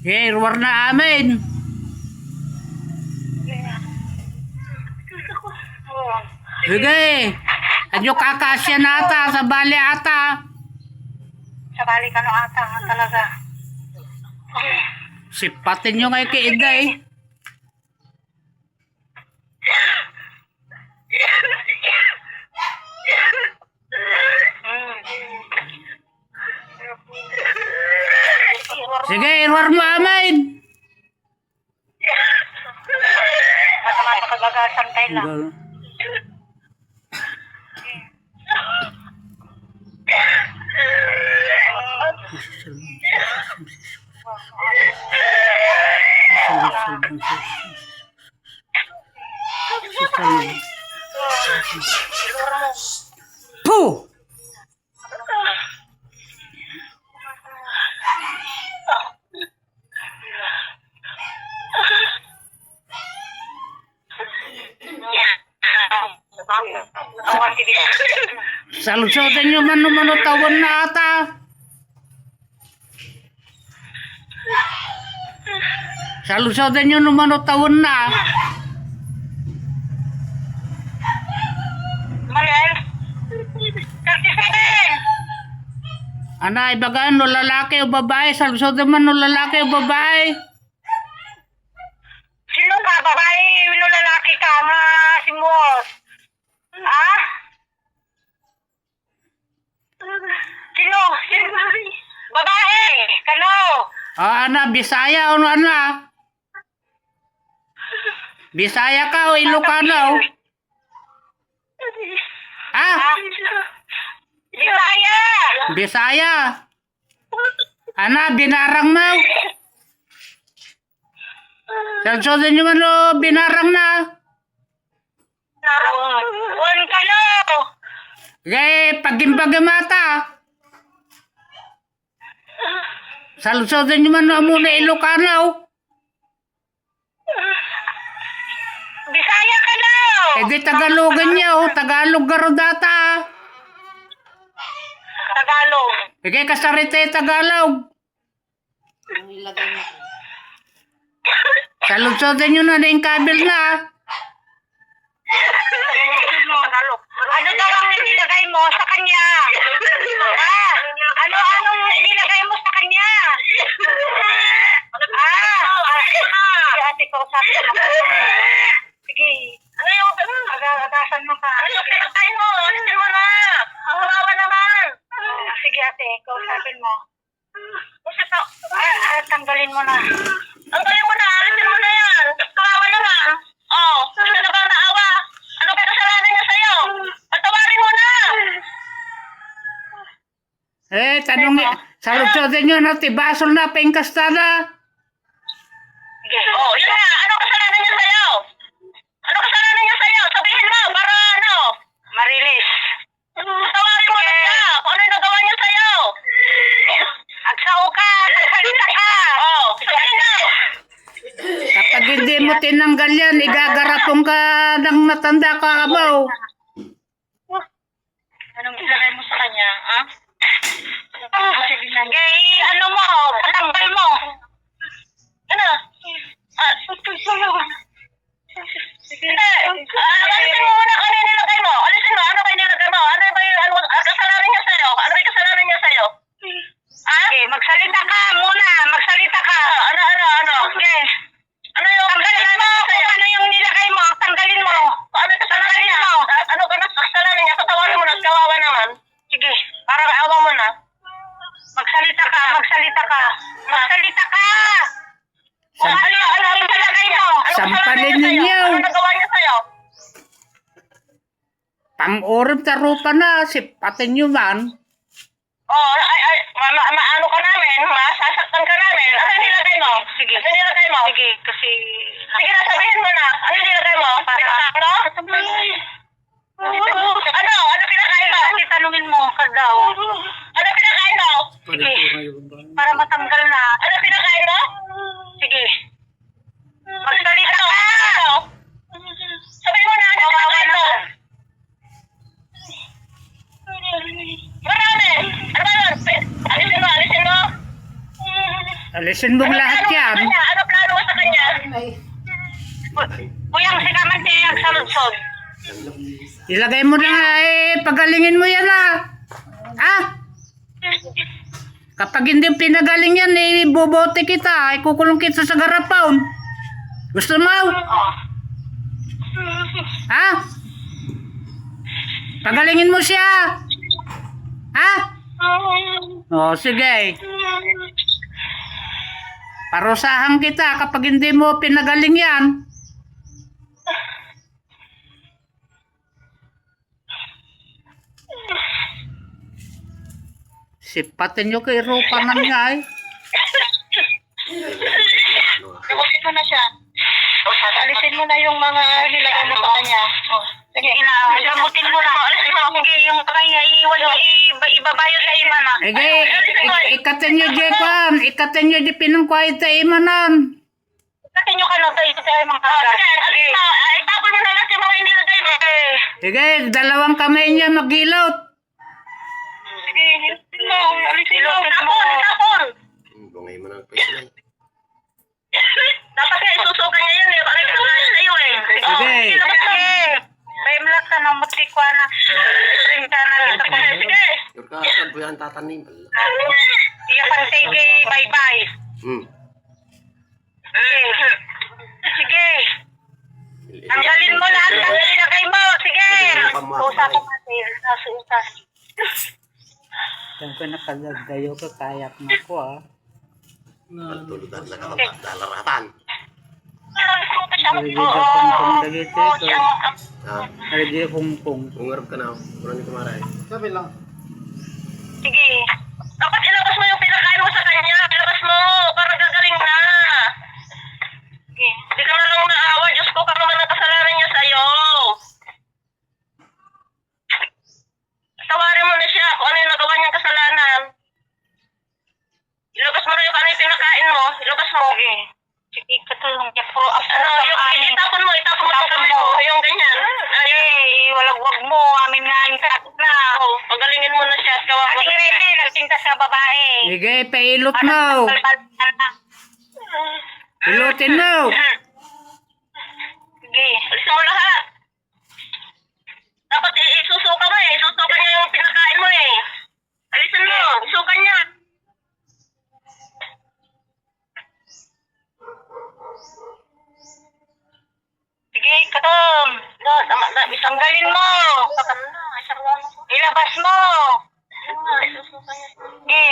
Eh, warna amin. Sige. Adyo kakasya na ata, sa bali ata. Sa bali ka no ata talaga. Sipatin nyo ngay kiida eh. Sige, irwar mo amin. Mata-mata kagagasan tayo lang. Puh! Salusotin nyo mano-mano tawon na ata. Salusotin nyo mano tawon na. Manel? 37! Ana, ibagaan no lalaki o babae. Salusotin man no lalaki o babae. Sino ka? Babae, no lalaki ka nga si Mos? Ha? Sino? Babae! Kano? Ah, ana, Bisaya o ana? Bisaya ka o Ilocano? Ah, Bisaya! Bisaya. Ana, binarang mo. Salusotin nyo man no, binarang na. Wan kano? Gay, pagimbagamata. Salusotin nyo man no, muna Ilocano. Bisaya ka na! Eh di Tagalogan niya o, Tagalog garodata. Tagalog. Bigay kasarite Tagalog. Salusotin nyo na yung kabil na. Tagalog. Ano daw ang nilagay mo sa kanya? Anong nilagay mo sa kanya? Sige ate ko, sabi mo. Sige. Ano yung agasan mo ka? Ano yung pinatay mo? Alisin mo na. Kawawa naman. Sige ate, kausapin mo. Tanggalin mo na. Tanggalin mo na, alisin mo na yan. Kawawa naman. Oh, sino na bang naawa? Ano ba kasalanan niya sa'yo? Patawarin mo na. Eh, tanong salusotin nyo na, tibasol na, pengkastada. Sige. Oh, yun na. Ano kasalanan niya sa'yo? Ano kasalanan niya sa'yo? Sabihin mo, para ano? Marilis. Patawarin mo na siya. Kung ano yung nagawa niya sa'yo? Agsao ka. Nagsalita ka. Oh, sabihin na. Kapag hindi mo tinanggal yan, igagarapong ka ng matanda ka kabaw. Anong ilagay mo sa kanya, ha? Sige na. Gay, ano mo? Patanggal mo. Ano? Hindi. Alisin mo muna kung ano yung nilagay mo. Alisin mo. Ano ba yung nilagay mo? Ano ba yung kasalanan niya sa'yo? Ano ba yung kasalanan niya sa'yo? Ha? Okay, magsalita ka muna. Magsalita ka. Ano? Okay. Ano yung tanggalin mo? Ano yung nilagay mo? Tanggalin mo. Ano yung kasalanan niya? Ano ba na kasalanan niya? Patawarin mo na. Kawawa naman. Sige. Para kaawa mo na. Magsalita ka. Magsalita ka. Magsalita ka. Ano yung nilagay mo? Sampalin ninyo. Ano nagawa niya sa'yo? Pang-urip sa rupa na, sipatin nyo man. Oh, maano ka namin, masasaktan ka namin. Ano yung nilagay mo? Sige. Ano yung nilagay mo? Sige, kasi... Sige na, sabihin mo na. Ano yung nilagay mo? Para ano? Ano? Ano pinakain mo? Kasi tanungin mo ka daw. Ano pinakain mo? Sige. Para matanggal na. Ano pinakain mo? Sige. Magsalita ka! Sabihin mo na, ano pinakain mo? Marami! Ano ba yun? Alisin mo! Alisin mo lahat yan. Ano plano mo sa kanya? Kuyang si Kamante ang saludsod. Ilagay mo na nga pagalingin mo yan ha? Kapag hindi pinagaling yan bobote kita, kukulong kita sa garapaon. Gusto mo? Ha? Pagalingin mo siya. Ha? O sige. Parusahan kita kapag hindi mo pinagaling yan. Sipatin nyo kay Rupa na niya Gamutin mo na siya. Alisin mo na yung mga nilagay mo sa kanya. Sige, gamutin mo na. Alisin mo. Sige, yung kanya ibabayot sa imana. Ikatin nyo di pan. Ikatin nyo di pinangkwait sa imanan. Ikatin nyo ka na tayo sa mga karas. Sige, itapon mo na lang yung mga hindi nagay mo. Sige, dalawang kamay niya magilot. Sige, alisin mo. Tapon. Bungay mo ng pwede lang. Dapat nga isusukan niya yun eh. Bakit kasalanan sa'yo eh. Sige. Sige. Baimlak ka na mutikwa na. Ring ka na lang. Sige. Yung kasal po yan tatanim. Iya pang sige. Bye-bye. Sige. Tanggalin mo lahat ng nilagay mo. Sige. Usap ko natin. Usas. Diyan ko nakagagayo ko, kayak na ko Tulutan na kapapalaratan. Hindi ka pong dagiti ko. Ah, Hindi hungkong. ungarap ka na. Mura ni kumaray. Sige. Dapat ilabas mo yung pinakain mo sa kanya. Ilabas mo. Para gagaling na. Sige. Hindi ka na lang naawa. Diyos ko, kami man ang kasalanan niya sa'yo. Tawarin mo na siya kung ano yung nagawa niyang kasalanan. Ilabas mo na yung ano yung pinakain mo. Ilabas mo. Sige, katulong niya po. Itapon mo yung ganyan. Ay, walagwag mo. Amin nga yung sakit na. Pagalingin mo na siya. Sige, Rene, nagsinta sa babae. Sige, pailot mo. Ilutin mo. Sige, alisin mo lahat. Dapat isusuka mo eh. Isusuka niya yung pinakain mo eh. Alisin mo. Isuka niya. Sige, katom. Tanggalin mo. Ilabas mo. Sige.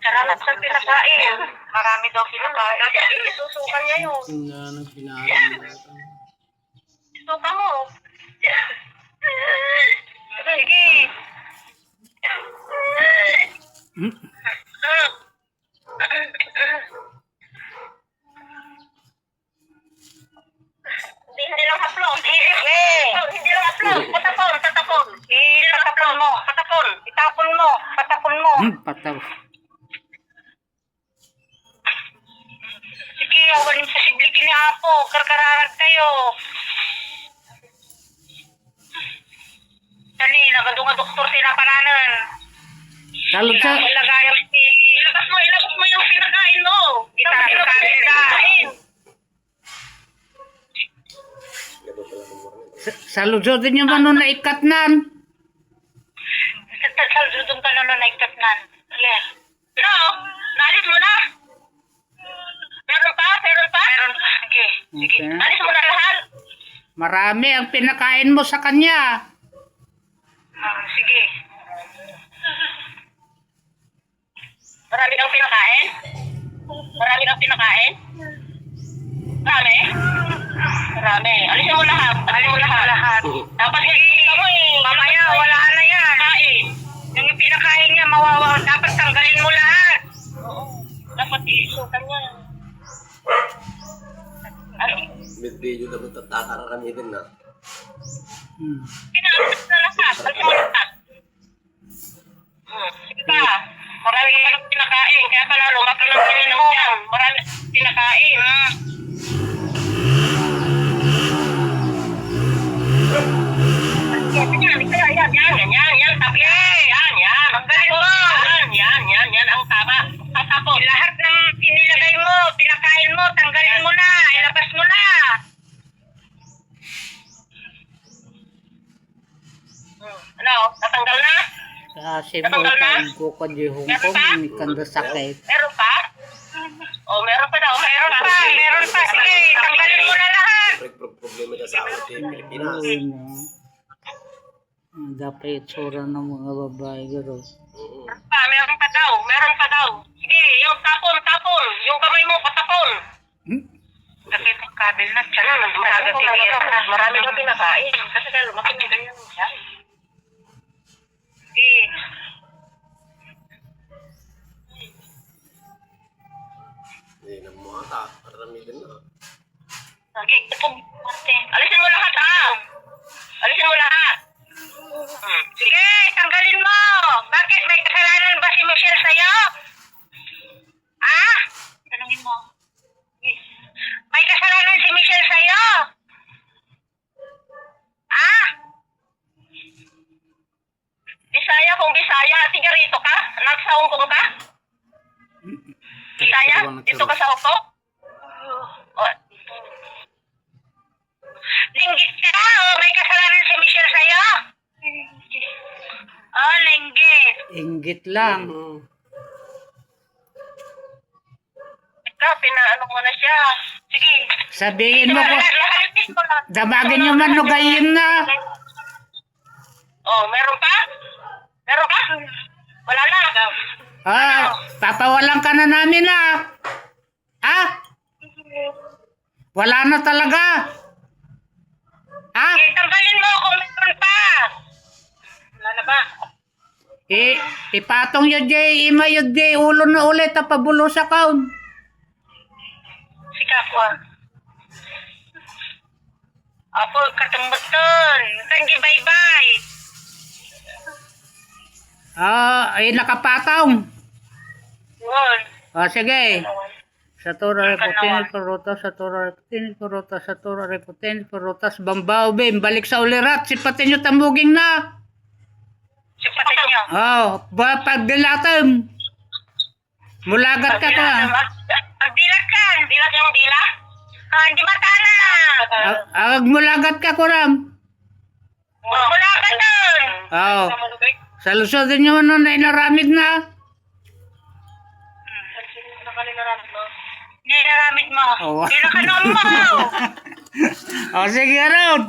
Salamat sa pinakain. Marami daw pinakain. Isusuka niya yun. Isuka mo. Sige. Hindi lang haplong. Hindi lang haplong. Patapon. Patapon mo. Patapon mo. Pataw. Sige, awanin sa siblikin ni Apo. Karkararag kayo. Dali, nagadunga doktor tinapananan. Salud sa... Ilabas mo yung pinakain mo. Pinakain. Saludin nyo man na ikatnan. Saludong ka na naikatnan. Yes. No, nalis mo na. Meron pa? Sige. Okay. Nalis mo na lahat. Marami ang pinakain mo sa kanya. Sige. Marami kang pinakain? Marami. Alisin mo lahat. Dapat ikikita mo eh. Mamaya, wala na yan. Yung pinakain niya, mawawa. Dapat tanggalin mo lahat. Oo. Dapat iisukan niya. Mid-video dapat tatararamitin na. Pinaalis na lahat. Alisin mo lahat. Sige ka. Marami kang pinakain. Kaya pala lumaki ng pininom yan. Marami pinakain. Yan. Tapi yan. Ang galing mo. Yan. Ang Kasi butang ko ka di Hong Kong, may kanda sakit. Meron pa? Meron pa daw. Meron pa. Meron pa. Sige, tanggalin mo na lahat. Problema dyan sa awit eh, Pilipinas. Oo na. Dapat itsura ng mga babae garo. Oo. Meron pa daw. Meron pa daw. Sige, yung tapon. Yung kamay mo, patapon. Sakit ang kabil na siya na. Marami na pinakain. Kasi kaya lumaki na ganyan siya. Sige. Hindi na mo ata. Aramitin na. Sige, alisin mo lahat Alisin mo lahat. Sige, tanggalin mo. Bakit? May kasalanan ba si Michelle sa'yo? Tanungin mo. May kasalanan si Michelle sa'yo? Bisaya kung Bisaya. Tiga rito ka? Nasa Hong Kong ka? Bisaya? Dito ka sa Hong Kong? Linggit ka? May kasalanan si Michelle sa'yo? Linggit. Inggit lang. Ikaw, pinaano mo na siya. Sige. Sabihin mo ko, Lahalitin mo lang. damagin nyo man lugayin na. Meron pa? Meron pa? Wala na. Papawalan ka na namin Wala na talaga. Sige, tanggalin mo kung meron pa. Wala na ba? Ipatong yun jay, ima yun jay, ulo na ulit, pabulo sa kaon. Sige ako. Apo, katumbuton. Tanggi bye-bye. Nakapatong. Yun. Sige. Satura reputin perutas, satura reputin perutas, satura reputin perutas, bambao bim, balik sa ulirat, sipatin nyo tambuging na. Sipatin nyo. Pagdilatam. Mulagat ka ka. Magdilat ka. Dilat yung dila? Hindi matala. Mulagat ka kuram. Mulagat dun. Sa lusod nyo na inaramid na. Nilaramid mo. Pinakanom mo. Sige, Rod.